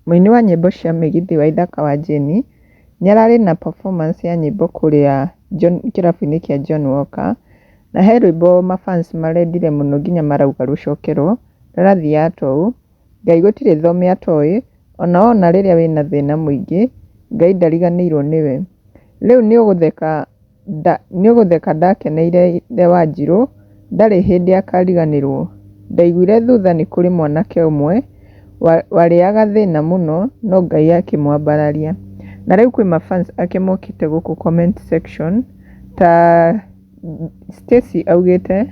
Mũini wa nyĩmbo cia Mĩgithi Waithaka wa Jane nĩararĩ na performance ya nyĩmbo kũrĩa kĩrabu-inĩ kĩa John Walker, na he rwĩmbo mafans marendire mũno nginya marauga rũcokerwo rũrathiĩ atũũ, Ngai gũtirĩ thome atoĩ, ona rĩrĩa wĩna thĩna mũingĩ, Ngai ndariganĩirwo nĩwe. Rĩu nĩũgũtheka ndakeneire Wanjirũ, ndarĩ hĩndĩ akariganĩrwo. Ndaiguire thutha nĩ kũrĩ mwanake ũmwe warĩaga thĩna mũno no Ngai akĩmwambararia. Na rĩu kwĩ mafans ake mokĩte gũkũ comment section ta Stacy augĩte,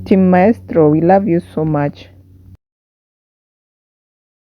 Team Maestro we love you so much.